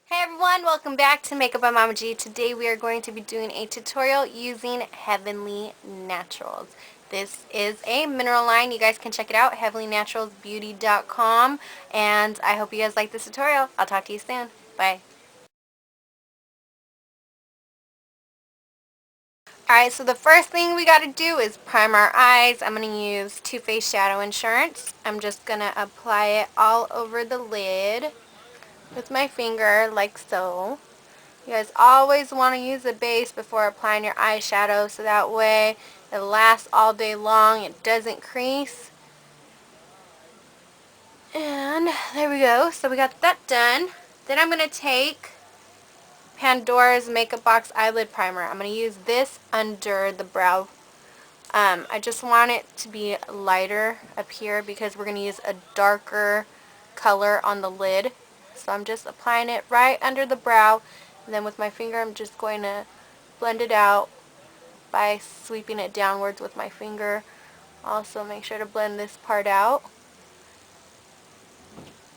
Hey everyone, welcome back to Makeup by Mama G. Today we are going to be doing a tutorial using Heavenly Naturals. This is a mineral line. You guys can check it out, heavenlynaturalsbeauty.com. And I hope you guys like this tutorial. I'll talk to you soon. Bye. Alright, so the first thing we got to do is prime our eyes. I'm going to use Too Faced Shadow Insurance. I'm just going to apply it all over the lid with my finger like so. You guys always want to use the base before applying your eyeshadow so that way it lasts all day long, it doesn't crease. And there we go. So we got that done. Then I'm going to take Pandora's Makeup Box Eye Lid Primer. I'm going to use this under the brow. I just want it to be lighter up here because we're going to use a darker color on the lid. So I'm just applying it right under the brow. And then with my finger I'm just going to blend it out by sweeping it downwards with my finger. Also make sure to blend this part out.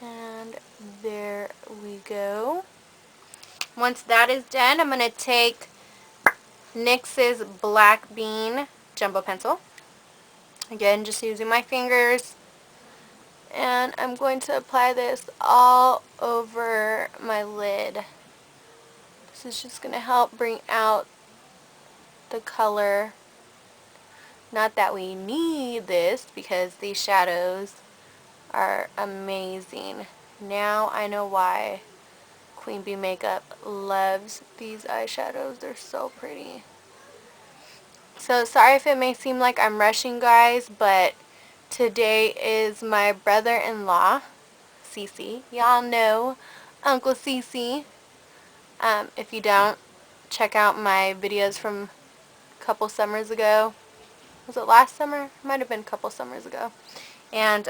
And there we go. Once that is done, I'm going to take NYX's Black Bean Jumbo Pencil. Again, just using my fingers. And I'm going to apply this all over my lid. This is just going to help bring out the color. Not that we need this because these shadows are amazing. Now I know why Queen Bee Makeup loves these eyeshadows. They're so pretty. So sorry if it may seem like I'm rushing, guys, but today is my brother-in-law, Cece. Y'all know Uncle Cece. If you don't, check out my videos from a couple summers ago. Was it last summer? Might have been a couple summers ago. And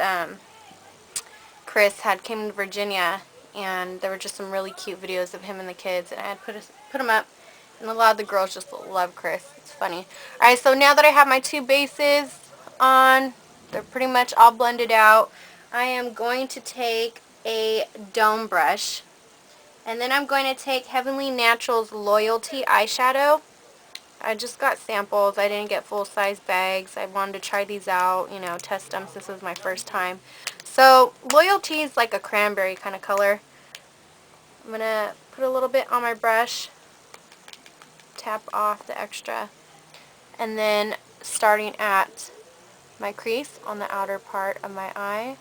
Chris had came to Virginia, and there were just some really cute videos of him and the kids, and I had put them up, and a lot of the girls just love Chris. It's funny. Alright, so now that I have my two bases on, they're pretty much all blended out, I am going to take a dome brush, and then I'm going to take Heavenly Naturals Loyalty eyeshadow. I just got samples. I didn't get full-size bags. I wanted to try these out, you know, test them since this was my first time. So, Loyalty is like a cranberry kind of color. I'm going to put a little bit on my brush, tap off the extra, and then starting at my crease on the outer part of my eye,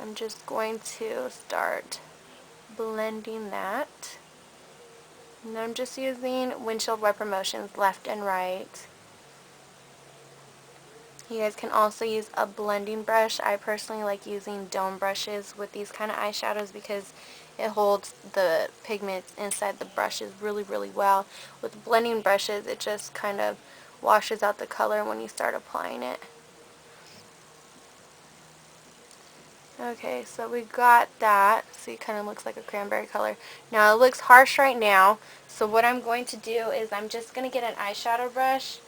I'm just going to start blending that. And I'm just using windshield wiper motions left and right. You guys can also use a blending brush. I personally like using dome brushes with these kind of eyeshadows because it holds the pigments inside the brushes really, really well. With blending brushes, it just kind of washes out the color when you start applying it. Okay, so we got that. See, it kind of looks like a cranberry color. Now, it looks harsh right now, so what I'm going to do is I'm just going to get an eyeshadow brush.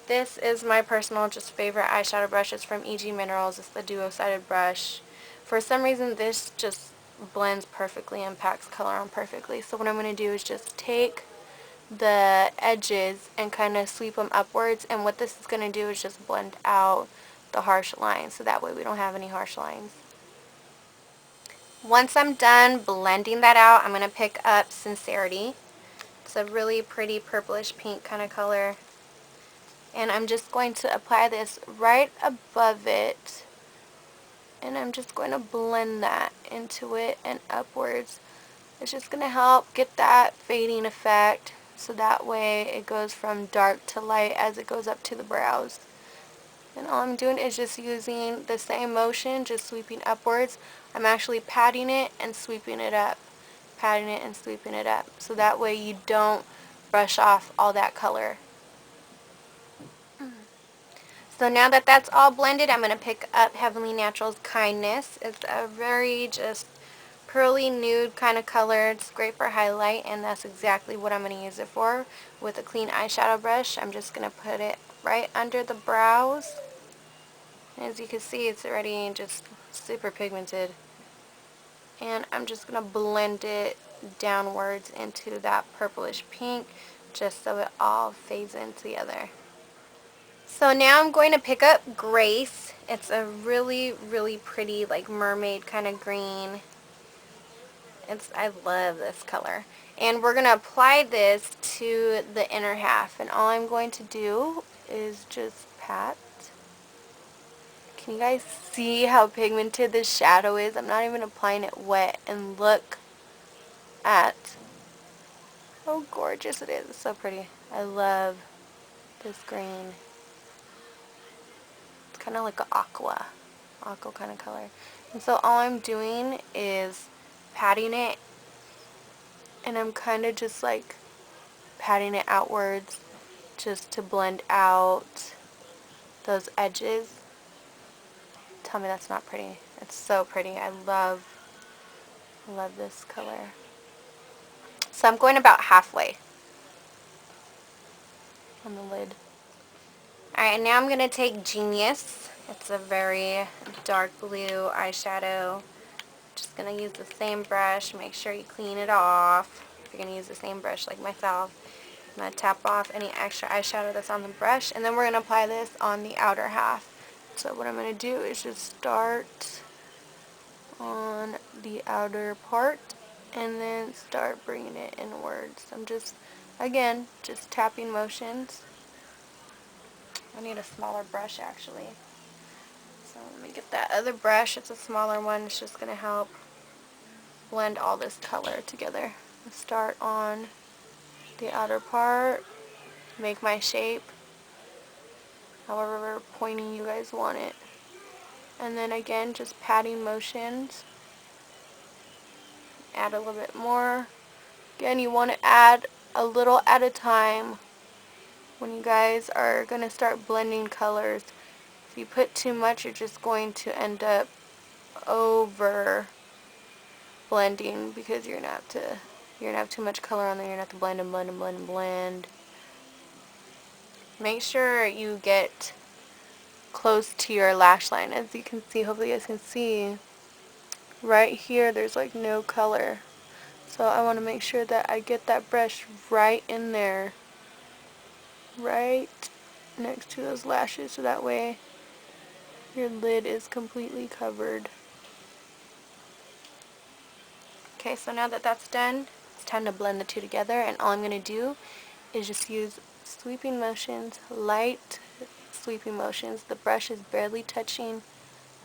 This is my personal just favorite eyeshadow brush. It's from EG Minerals. It's the duo-sided brush. For some reason, this just blends perfectly and packs color on perfectly. So what I'm going to do is just take the edges and kind of sweep them upwards. And what this is going to do is just blend out the harsh lines. So that way we don't have any harsh lines. Once I'm done blending that out, I'm going to pick up Sincerity. It's a really pretty purplish pink kind of color. And I'm just going to apply this right above it, and I'm just going to blend that into it and upwards. It's just going to help get that fading effect, so that way it goes from dark to light as it goes up to the brows. And all I'm doing is just using the same motion, just sweeping upwards. I'm actually patting it and sweeping it up, patting it and sweeping it up, so that way you don't brush off all that color. So now that that's all blended, I'm going to pick up Heavenly Naturals Kindness. It's a very just pearly nude kind of color. It's great for highlight, and that's exactly what I'm going to use it for. With a clean eyeshadow brush, I'm just going to put it right under the brows. As you can see, it's already just super pigmented. And I'm just going to blend it downwards into that purplish pink, just so it all fades in together. So now I'm going to pick up Grace. It's a really, really pretty, like, mermaid kind of green. I love this color. And we're going to apply this to the inner half. And all I'm going to do is just pat. Can you guys see how pigmented this shadow is? I'm not even applying it wet. And look at how gorgeous it is. It's so pretty. I love this green. It's kind of like an aqua kind of color. And so all I'm doing is patting it, and I'm kind of just like patting it outwards just to blend out those edges. Tell me that's not pretty. It's so pretty. I love this color. So I'm going about halfway on the lid. Alright, now I'm going to take Genius. It's a very dark blue eyeshadow. Just going to use the same brush. Make sure you clean it off. If you're going to use the same brush like myself. I'm going to tap off any extra eyeshadow that's on the brush. And then we're going to apply this on the outer half. So what I'm going to do is just start on the outer part and then start bringing it inwards. I'm just, again, just tapping motions. I need a smaller brush actually. So let me get that other brush. It's a smaller one. It's just going to help blend all this color together. Start on the outer part, make my shape however pointy you guys want it. And then again, just patting motions. Add a little bit more. Again, you want to add a little at a time when you guys are going to start blending colors. If you put too much, you're just going to end up over blending because you're gonna have too much color on there. You're gonna have to blend and blend and blend and blend. Make sure you get close to your lash line. As you can see, hopefully you guys can see, right here there's like no color. So I want to make sure that I get that brush right in there, right next to those lashes, so that way your lid is completely covered. Okay, so now that that's done, it's time to blend the two together, and all I'm going to do is just use sweeping motions, light sweeping motions. The brush is barely touching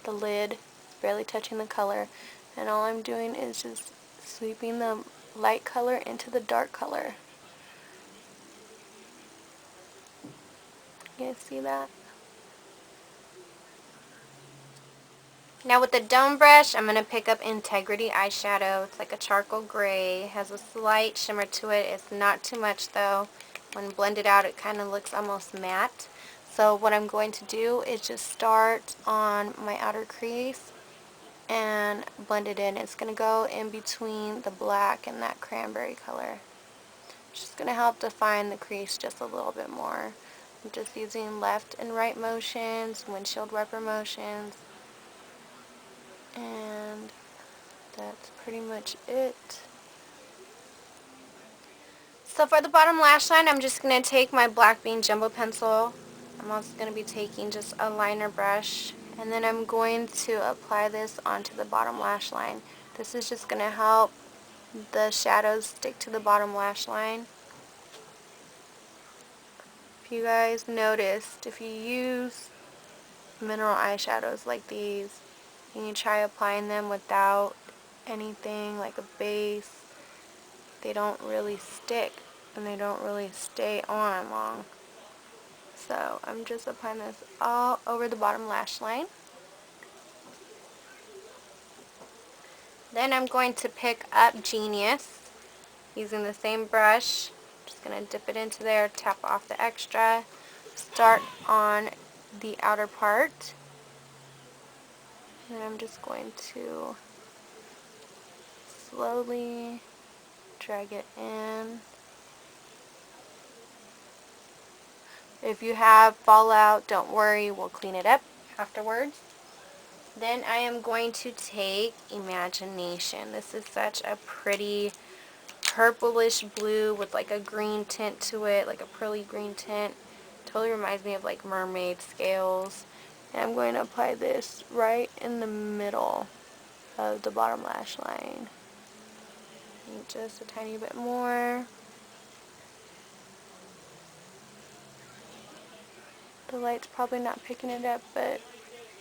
the lid, barely touching the color, and all I'm doing is just sweeping the light color into the dark color. You guys see that? Now with the dome brush, I'm going to pick up Integrity eyeshadow. It's like a charcoal gray. It has a slight shimmer to it. It's not too much though. When blended out, it kind of looks almost matte. So what I'm going to do is just start on my outer crease and blend it in. It's going to go in between the black and that cranberry color. It's just going to help define the crease just a little bit more. I'm just using left and right motions, windshield wiper motions. And that's pretty much it. So for the bottom lash line, I'm just going to take my Black Bean Jumbo Pencil. I'm also going to be taking just a liner brush. And then I'm going to apply this onto the bottom lash line. This is just going to help the shadows stick to the bottom lash line. If you guys noticed, if you use mineral eyeshadows like these, and you try applying them without anything like a base, they don't really stick and they don't really stay on long. So I'm just applying this all over the bottom lash line. Then I'm going to pick up Genius using the same brush. Just going to dip it into there, tap off the extra, start on the outer part. And I'm just going to slowly drag it in. If you have fallout, don't worry, we'll clean it up afterwards. Then I am going to take Imagination. This is such a pretty purplish blue with like a green tint to it, like a pearly green tint. Totally reminds me of like mermaid scales. And I'm going to apply this right in the middle of the bottom lash line. And just a tiny bit more. The light's probably not picking it up, but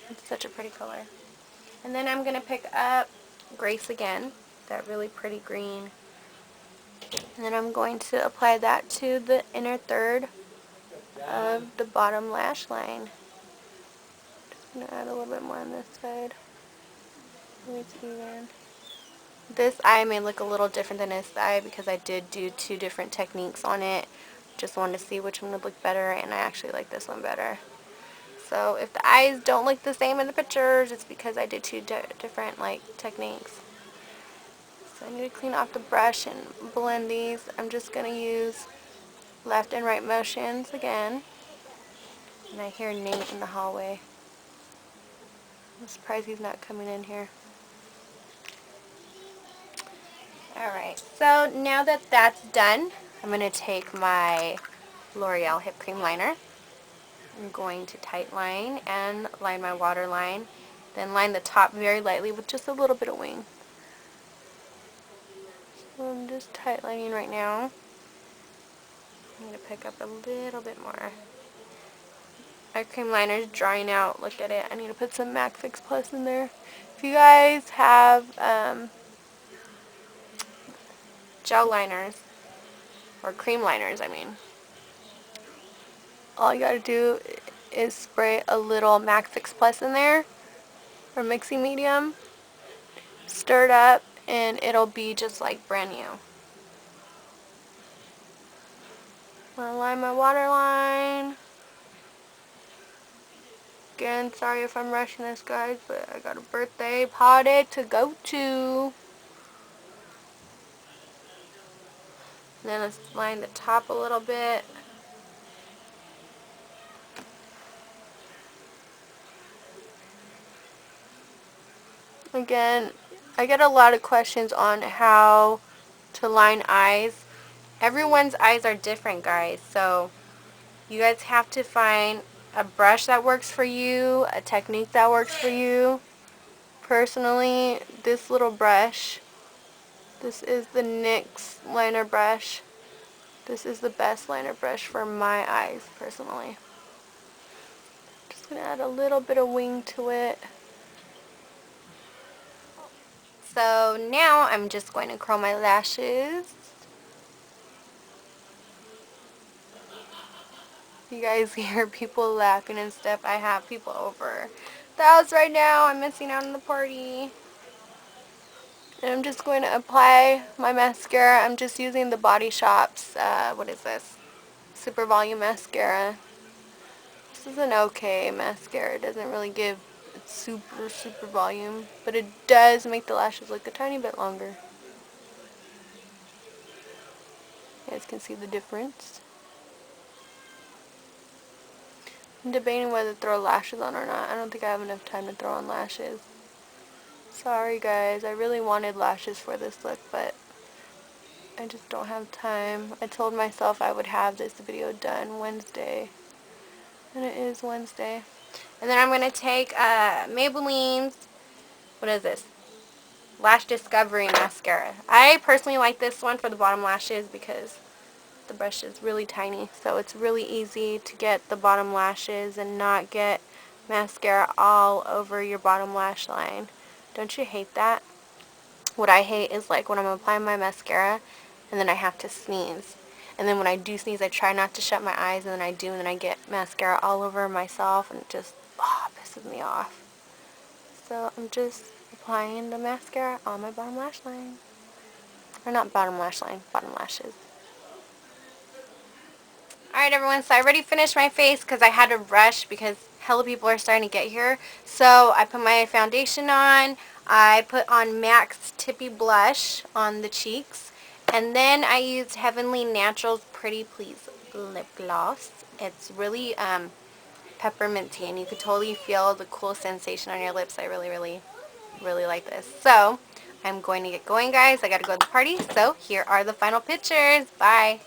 it's such a pretty color. And then I'm going to pick up Grace again, that really pretty green. And then I'm going to apply that to the inner third of the bottom lash line. Just going to add a little bit more on this side. Really even. This eye may look a little different than this eye because I did do 2 different techniques on it. Just wanted to see which one would look better, and I actually like this one better. So if the eyes don't look the same in the pictures, it's because I did 2 different like techniques. So I need to clean off the brush and blend these. I'm just going to use left and right motions again. And I hear Nate in the hallway. I'm surprised he's not coming in here. Alright, so now that that's done, I'm going to take my L'Oreal Hip Cream Liner. I'm going to tight line and line my waterline. Then line the top very lightly with just a little bit of wing. So I'm just tight lining right now. I'm going to pick up a little bit more. My cream liner is drying out. Look at it. I need to put some MAC Fix Plus in there. If you guys have gel liners, or cream liners, I mean, all you gotta do is spray a little MAC Fix Plus in there, or mixing medium, stir it up, and it'll be just like brand new. I'm gonna line my waterline. Again, sorry if I'm rushing this, guys, but I got a birthday party to go to. And then let's line the top a little bit. Again, I get a lot of questions on how to line eyes. Everyone's eyes are different, guys, so you guys have to find a brush that works for you, a technique that works for you. Personally, this little brush, this is the NYX liner brush. This is the best liner brush for my eyes, personally. Just going to add a little bit of wing to it. So now I'm just going to curl my lashes. You guys hear people laughing and stuff. I have people over the house right now. I'm missing out on the party. And I'm just going to apply my mascara. I'm just using the Body Shop's, what is this? Super Volume Mascara. This is an okay mascara. It doesn't really give super volume, but it does make the lashes look a tiny bit longer. You guys can see the difference. I'm debating whether to throw lashes on or not. I don't think I have enough time to throw on lashes. Sorry guys, I really wanted lashes for this look, but I just don't have time. I told myself I would have this video done Wednesday, and it is Wednesday. And then I'm going to take Maybelline's, what is this? Lash Discovery Mascara. I personally like this one for the bottom lashes because the brush is really tiny, so it's really easy to get the bottom lashes and not get mascara all over your bottom lash line. Don't you hate that? What I hate is like when I'm applying my mascara and then I have to sneeze. And then when I do sneeze, I try not to shut my eyes, and then I do, and then I get mascara all over myself, and it just pisses me off. So I'm just applying the mascara on my bottom lash line. Or not bottom lash line, bottom lashes. Alright everyone, so I already finished my face because I had to rush because hella people are starting to get here. So I put my foundation on. I put on MAC's Tippy Blush on the cheeks. And then I used Heavenly Naturals Pretty Please Lip Gloss. It's really pepperminty, and you could totally feel the cool sensation on your lips. I really like this. So I'm going to get going, guys. I gotta go to the party. So here are the final pictures. Bye.